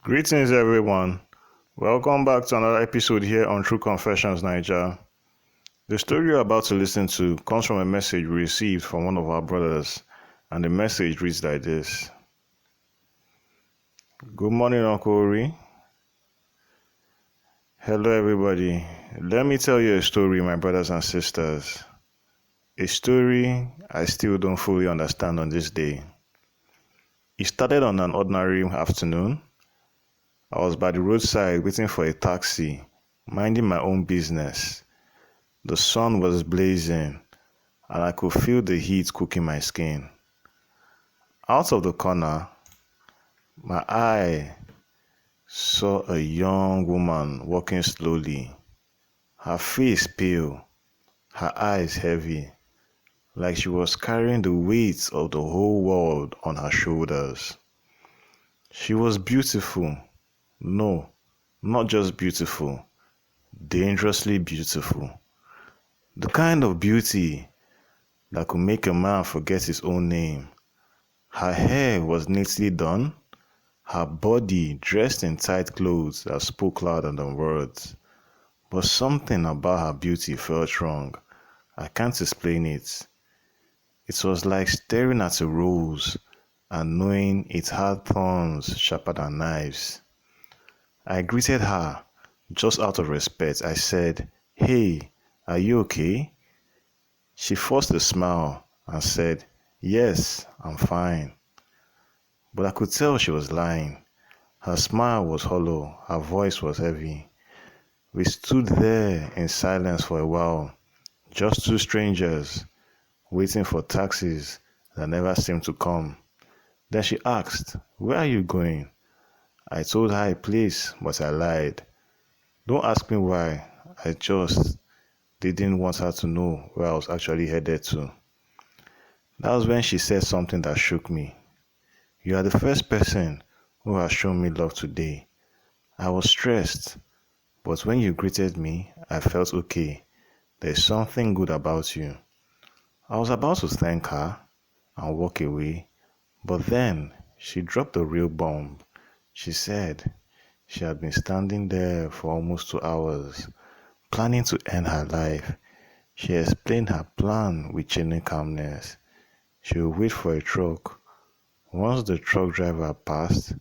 Greetings, everyone. Welcome back to another episode here on True Confessions, Naija. The story you're about to listen to comes from a message we received from one of our brothers, and the message reads like this. Good morning, Uncle Ori. Hello, everybody. Let me tell you a story, my brothers and sisters. A story I still don't fully understand on this day. It started on an ordinary afternoon. I was by the roadside waiting for a taxi, minding my own business. The sun was blazing, and I could feel the heat cooking my skin. Out of the corner, my eye saw a young woman walking slowly, her face pale, her eyes heavy, like she was carrying the weight of the whole world on her shoulders. She was beautiful. No, not just beautiful, dangerously beautiful. The kind of beauty that could make a man forget his own name. Her hair was neatly done, her body dressed in tight clothes that spoke louder than words. But something about her beauty felt wrong. I can't explain it. It was like staring at a rose and knowing it had thorns sharper than knives. I greeted her just out of respect. I said, "Hey, are you okay?" She forced a smile and said, "Yes, I'm fine." But I could tell she was lying. Her smile was hollow, her voice was heavy. We stood there in silence for a while, just two strangers, waiting for taxis that never seemed to come. Then she asked, "Where are you going?" I told her a place, but I lied. Don't ask me why, I just didn't want her to know where I was actually headed to. That was when she said something that shook me. "You are the first person who has shown me love today." I was stressed, but when you greeted me, I felt okay. There's something good about you. I was about to thank her and walk away, but then she dropped a real bomb. She said she had been standing there for almost 2 hours, planning to end her life. She explained her plan with genuine calmness. She would wait for a truck. Once the truck driver passed,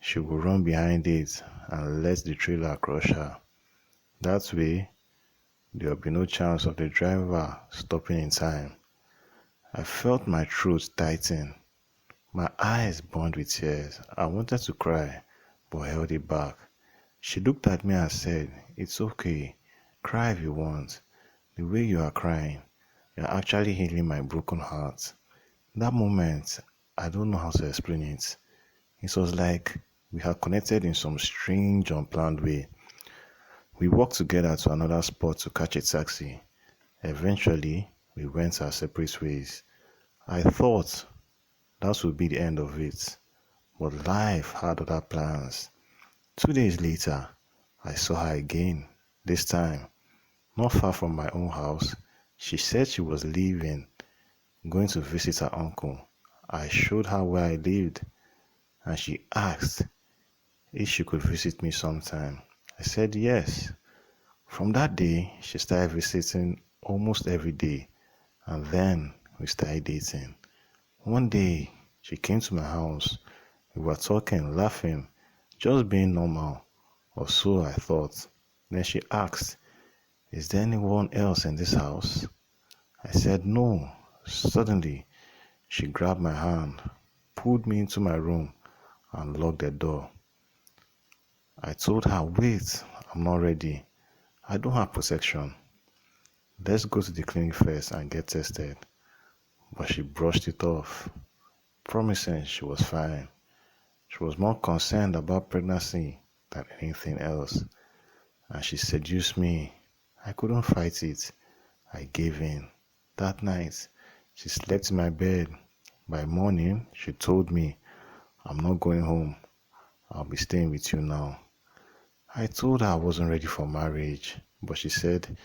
she would run behind it and let the trailer crush her. That way, there would be no chance of the driver stopping in time. I felt my throat tighten. My eyes burned with tears. I wanted to cry, but held it back. She looked at me and said, "It's okay. Cry if you want. The way you are crying, you're actually healing my broken heart." That moment, I don't know how to explain it. It was like we had connected in some strange, unplanned way. We walked together to another spot to catch a taxi. Eventually, we went our separate ways. I thought that would be the end of it, but life had other plans. 2 days later, I saw her again, this time not far from my own house. She said she was leaving, going to visit her uncle. I showed her where I lived, and she asked if she could visit me sometime. I said yes. From that day, she started visiting almost every day, and then we started dating. One day, she came to my house. We were talking, laughing, just being normal, or so I thought. Then she asked, "Is there anyone else in this house?" I said no. Suddenly, she grabbed my hand, pulled me into my room, and locked the door. I told her, "Wait, I'm not ready. I don't have protection. Let's go to the clinic first and get tested." But she brushed it off, promising she was fine. She was more concerned about pregnancy than anything else, and she seduced me. I couldn't fight it. I gave in. That night, she slept in my bed. By morning, she told me, "I'm not going home. I'll be staying with you now." I told her I wasn't ready for marriage, but she said,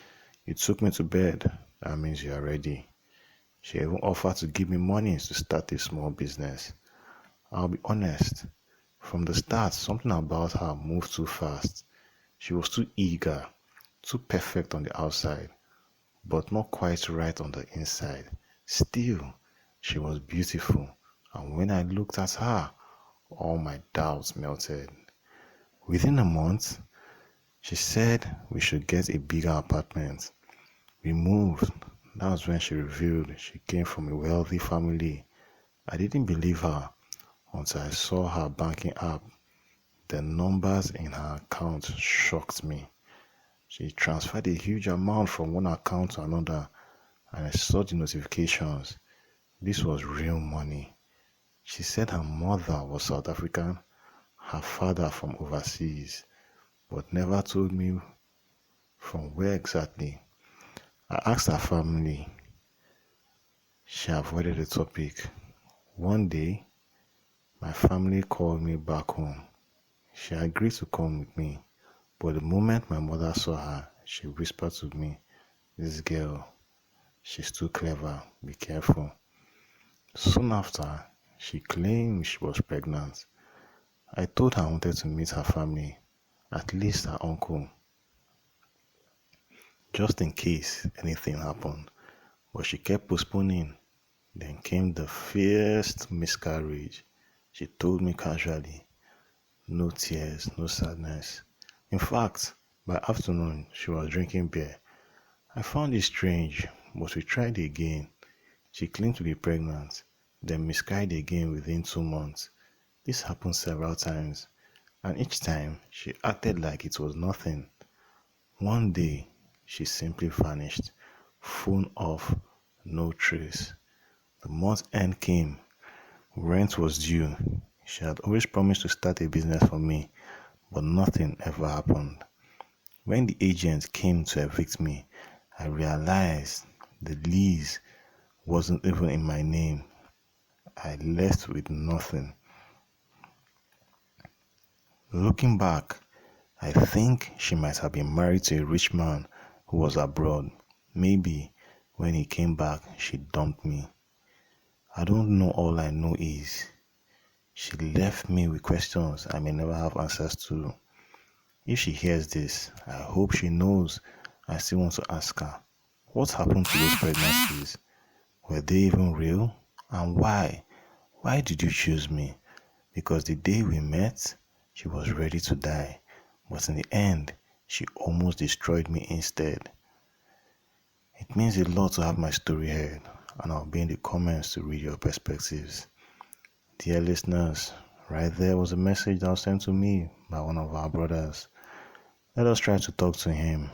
"You took me to bed. That means you are ready." She even offered to give me money to start a small business. I'll be honest, From the start, something about her moved too fast. She was too eager, too perfect on the outside, but not quite right on the inside. Still, she was beautiful, and when I looked at her, all my doubts melted. Within a month, she said we should get a bigger apartment. We moved. That was when she revealed she came from a wealthy family. I didn't believe her until I saw her banking app. The numbers in her account shocked me. She transferred a huge amount from one account to another, and I saw the notifications. This was real money. She said her mother was South African, her father from overseas, but never told me from where exactly. I asked her family. She avoided the topic. One day, my family called me back home. She agreed to come with me, but the moment my mother saw her, she whispered to me, "This girl, she's too clever, be careful." Soon after, she claimed she was pregnant. I told her I wanted to meet her family, at least her uncle, just in case anything happened, but she kept postponing. Then came the first miscarriage. She told me casually, no tears, no sadness. In fact, by afternoon, she was drinking beer. I found it strange, but we tried again. She claimed to be pregnant, then miscarried again within 2 months. This happened several times, and each time she acted like it was nothing. One day, she simply vanished. Phone off, no trace. The month end came. Rent was due. She had always promised to start a business for me, but nothing ever happened. When the agent came to evict me, I realized the lease wasn't even in my name. I left with nothing. Looking back, I think she might have been married to a rich man who was abroad. Maybe when he came back, she dumped me. I don't know. All I know is she left me with questions I may never have answers to. If she hears this, I hope she knows I still want to ask her, what happened to those pregnancies? Were they even real? And why? Why did you choose me? Because the day we met, she was ready to die. But in the end, she almost destroyed me instead. It means a lot to have my story heard, and I'll be in the comments to read your perspectives. Dear listeners, right there was a message that was sent to me by one of our brothers. Let us try to talk to him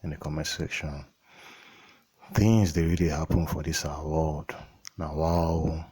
in the comment section. Things they really happen for this our world. Now wow.